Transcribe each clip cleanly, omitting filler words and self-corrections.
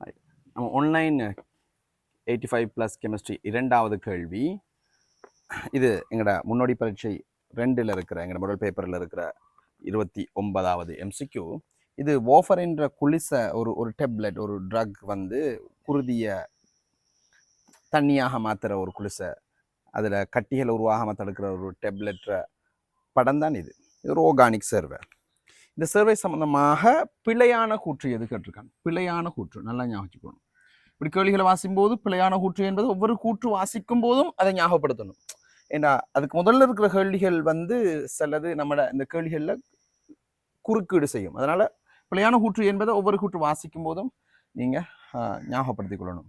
நம்ம online 85+ chemistry இரண்டாவது கேள்வி. இது எங்களோட முன்னோடி பரீட்சை 2ல் இருக்கிற எங்களோட முதல் பேப்பரில் இருக்கிற 29வது MCQ. இது வாஃபர் என்ற குளிச ஒரு டெப்லெட், ஒரு ட்ரக் வந்து குருதிய தண்ணியாக மாற்றுற ஒரு குளிசை, அதில் கட்டிகள் உருவாகாம தடுக்கிற ஒரு டெப்லெட் படம் தான் இது. இது ஒரு ஆர்கானிக் சர்வே. இந்த சர்வே சம்பந்தமாக பிழையான கூற்று எது கேட்டிருக்காங்க. பிழையான கூற்று நல்லா ஞாபகம் வச்சுக்கணும். இப்படி கேள்விகளை வாசிக்கும் போது பிழையான கூற்று என்பது ஒவ்வொரு கூற்று வாசிக்கும் போதும் அதை ஞாபகப்படுத்தணும். ஏன்னா அதுக்கு முதல்ல இருக்கிற கேள்விகள் வந்து சிலது நம்மளோட இந்த கேள்விகளில் குறுக்கீடு செய்யும். அதனால பிழையான கூற்று என்பதை ஒவ்வொரு கூற்று வாசிக்கும் போதும் நீங்கள் ஞாபகப்படுத்திக் கொள்ளணும்.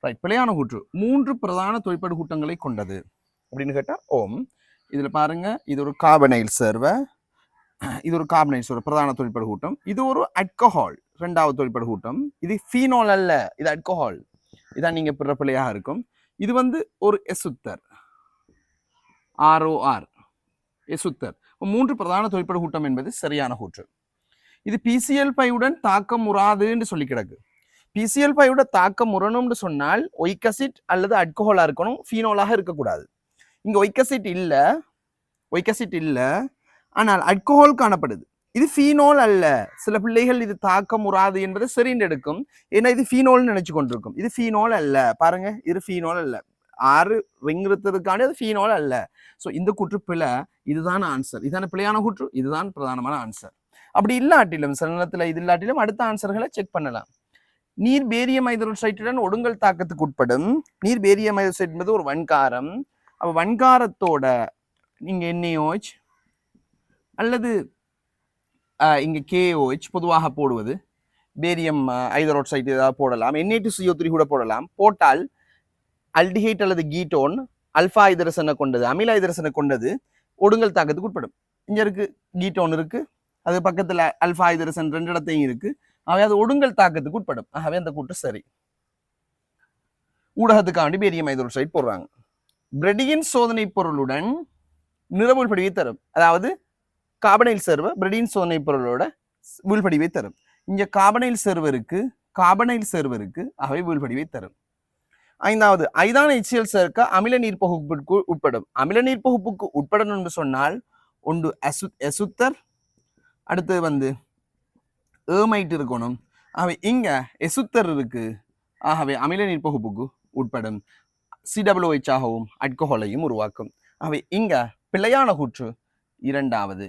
ரைட். பிழையான கூற்று 3 பிரதான தொழிற்படு கூட்டங்களை கொண்டது அப்படின்னு கேட்டால் ஓம். இதில் பாருங்க, இது ஒரு கார்பனைல் சர்வே, இது ஒரு கார்பனைல் சர்வே பிரதான தொழிற்படு கூட்டம். இது ஒரு அல்கஹால் ரெண்டாவது தொழிற்படு கூட்டம். இது ஃபீனோல் அல்ல, இது அல்கஹால். இதான் நீங்க பிற பிழையாக இருக்கும். இது வந்து ஒரு எசுத்தர், ROR எசுத்தர். 3 பிரதான தொழிற்படு கூட்டம் என்பது சரியான கூற்று. இது PCl5 தாக்கம் உறாதுன்னு சொல்லி கிடக்கு. PCl5 தாக்கம் உறணும்னு சொன்னால் ஒயிக் அசிட் அல்லது அல்கஹாலா இருக்கணும், ஃபீனோலாக இருக்கக்கூடாது. இங்க ஒயிக் அசிட் இல்ல, ஆனால் அல்கஹால் காணப்படுது. இது ஃபீனோல் அல்ல. சில பிள்ளைகள் இது தாக்கம் உறாது என்பதை சரின்னு எடுக்கும், ஏன்னா இது ஃபீனோல்னு நினைச்சு கொண்டிருக்கும். இது ஃபீனோல் அல்ல. பாருங்க, இது ஃபீனோல் அல்ல. 6 ரிங்கிறதுக்காண்டி அது ஃபீனோல் அல்ல. ஸோ இந்த கூற்று பிழை. இதுதான் ஆன்சர். இதுதான பிழையான கூற்று, இதுதான் பிரதானமான ஆன்சர். அப்படி இல்லாட்டிலும் சில நேரத்தில் இது இல்லாட்டிலும் அடுத்த ஆன்சர்களை செக் பண்ணலாம். நீர் பேரியம் ஹைட்ரோசைட்டுடன் ஒடுங்கல் தாக்கத்துக்கு உட்படும். நீர் பேரியம் ஹைட்ரோசைட் என்பது ஒரு வன்காரம். அப்போ வன்காரத்தோட நீங்க NaOH அல்லது இங்க KOH பொதுவாக போடுவது. பேரியம் ஹைட்ரோசைட் ஏதாவது போடலாம், Na2CO3 கூட போடலாம். போட்டால் அல்டிஹைட் அல்லது கீட்டோன் அல்பா ஹைட்ரசனை கொண்டது, அமில ஹைட்ரசனை கொண்டது ஒடுங்கல் தாக்கத்துக்கு உட்படும். இங்க இருக்கு கீட்டோன் இருக்கு, அது பக்கத்துல அல்பா ஹைட்ரசன் 2 இடத்தையும் இருக்கு. ஆகவே அது ஒடுங்கல் தாக்கத்துக்கு உட்படும். ஆகவே அந்த கூற்று சரி. ஊடகத்துக்காண்டி பேரியம் ஹைட்ரோசைட் போடுறாங்க. பிரெடியின் சோதனை பொருளுடன் நிறவுள்படிவை தரும். அதாவது கார்பனைல் சர்வர் பிரெடியின் சோதனை பொருளோட வீழ்படிவை தரும். இங்க கார்பனைல் சர்வருக்கு ஆகவே வீழ்படிவை தரும். 5வது, ஐதான HCl சேர்க்க அமில நீர் பகுப்புக்கு உட்படும். அமில நீர் பகுப்புக்கு உட்படணும் என்று சொன்னால் ஒன்று எசுத்தர், அடுத்து வந்து ஏமைட் இருக்கணும். ஆகவே இங்க எசுத்தர் இருக்கு, ஆகவே அமில நீர் பகுப்புக்கு உட்படும். COOH ஆகவும் அல்கஹாலையும் உருவாக்கும். ஆகவே இங்க பிழையான கூற்று 2வது.